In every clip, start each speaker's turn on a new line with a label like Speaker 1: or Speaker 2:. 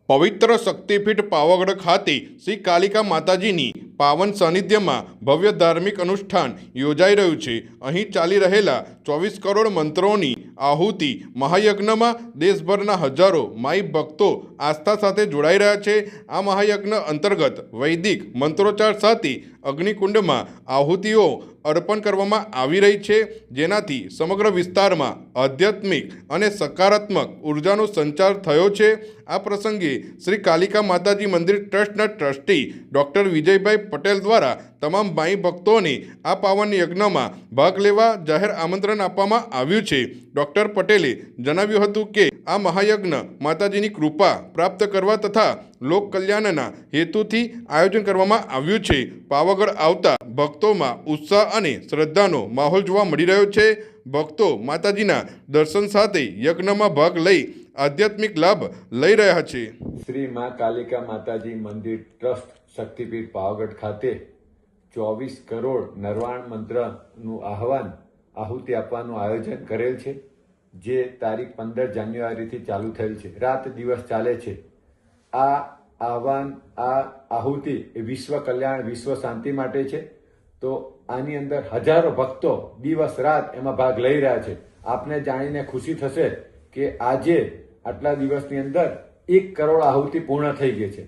Speaker 1: પવિત્ર શક્તિપીઠ પાવાગઢ ખાતે શ્રી કાલિકા માતાજીની પાવન સાનિધ્યમાં ભવ્ય ધાર્મિક અનુષ્ઠાન યોજાઈ રહ્યું છે। અહીં ચાલી રહેલા 24 કરોડ મંત્રોની આહુતિ મહાયજ્ઞમાં દેશભરના હજારો માઈ ભક્તો આસ્થા સાથે જોડાઈ રહ્યા છે। આ મહાયજ્ઞ અંતર્ગત વૈદિક મંત્રોચ્ચાર સાથે અગ્નિકુંડમાં આહુતિઓ અર્પણ કરવામાં આવી રહી છે, જેનાથી સમગ્ર વિસ્તારમાં આધ્યાત્મિક અને સકારાત્મક ઉર્જાનો સંચાર થયો છે। આ પ્રસંગે શ્રી કાલિકા માતાજી મંદિર ટ્રસ્ટના ટ્રસ્ટી ડૉક્ટર વિજયભાઈ પટેલ દ્વારા તમામ માઈ ભક્તોને આ પાવન યજ્ઞમાં ભાગ લેવા જાહેર આમંત્રણ આપવામાં આવ્યું છે। ડૉક્ટર પટેલે જણાવ્યું હતું કે આ મહાયજ્ઞ માતાજીની કૃપા પ્રાપ્ત કરવા તથા લોક કલ્યાણના હેતુથી આયોજન કરવામાં આવ્યું છે। પાવાગઢ આવતા ભક્તોમાં ઉત્સાહ અને શ્રદ્ધાનો માહોલ જોવા મળી રહ્યો છે। ભક્તો માતાજીના દર્શન સાથે યજ્ઞમાં ભાગ લઈ આધ્યાત્મિક લાભ લઈ રહ્યા છે।
Speaker 2: શ્રી મા કાલિકા માતાજી મંદિર ટ્રસ્ટ શક્તિપીઠ પાવાગઢ ખાતે 24 કરોડ નરવાણ મંત્રનું આહુતિ આપવાનું આયોજન કરેલ છે, જે તારીખ 15 જાન્યુઆરીથી ચાલુ થયેલ છે। રાત દિવસ ચાલે છે। આ આહુતિ એ વિશ્વ કલ્યાણ, વિશ્વ શાંતિ માટે છે। તો આની અંદર હજારો ભક્તો દિવસ રાત એમાં ભાગ લઈ રહ્યા છે। આપને જાણીને ખુશી થશે કે આજે આટલા દિવસની અંદર 1 કરોડ આહુતિ પૂર્ણ થઈ ગઈ છે।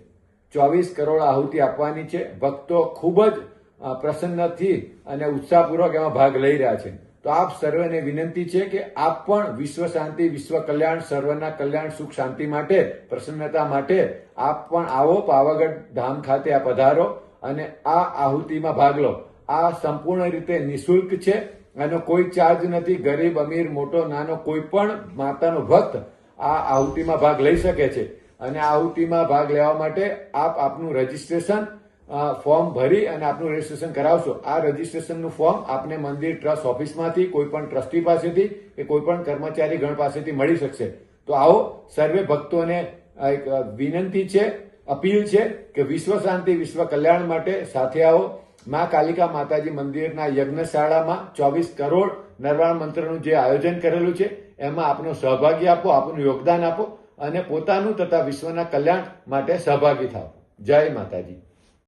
Speaker 2: 24 કરોડ આહુતિ આપવાની છે। ભક્તો ખૂબ જ પ્રસન્નથી અને ઉત્સાહપૂર્વક એમાં ભાગ લઈ રહ્યા છે। તો આપ સર્વેને વિનંતી છે કે આપ પણ વિશ્વ શાંતિ, વિશ્વ કલ્યાણ, સર્વના કલ્યાણ, સુખ શાંતિ માટે, પ્રસન્નતા માટે આપ પણ આવો, પાવાગઢ ધામ ખાતે આ પધારો અને આ આહુતિમાં ભાગ લો। આ સંપૂર્ણ રીતે નિઃશુલ્ક છે, આનો કોઈ ચાર્જ નથી। ગરીબ, અમીર, મોટો, નાનો કોઈ પણ માતાનો ભક્ત આ આહુતિમાં ભાગ લઈ શકે છે। અને આ આહુતિમાં ભાગ લેવા માટે આપનું રજીસ્ટ્રેશન ફોર્મ ભરી અને આપનું રજીસ્ટ્રેશન કરાવશો। આ રજીસ્ટ્રેશનનું ફોર્મ આપને મંદિર ટ્રસ્ટ ઓફિસમાંથી, કોઈ પણ ટ્રસ્ટી પાસેથી કે કોઈ પણ કર્મચારી ગણ પાસેથી મળી શકશે। તો આવો, સર્વે ભક્તોને એક વિનંતી છે, અપીલ છે કે વિશ્વ શાંતિ, વિશ્વ કલ્યાણ માટે સાથે આવો। મા કાલિકા માતાજી મંદિરના યજ્ઞશાળામાં 24 કરોડ નરવાણ મંત્રનું જે આયોજન કરેલું છે એમાં આપનો સહભાગી આપો, આપનું યોગદાન આપો અને પોતાનું તથા વિશ્વના કલ્યાણ માટે સહભાગી થાઓ। જય માતાજી।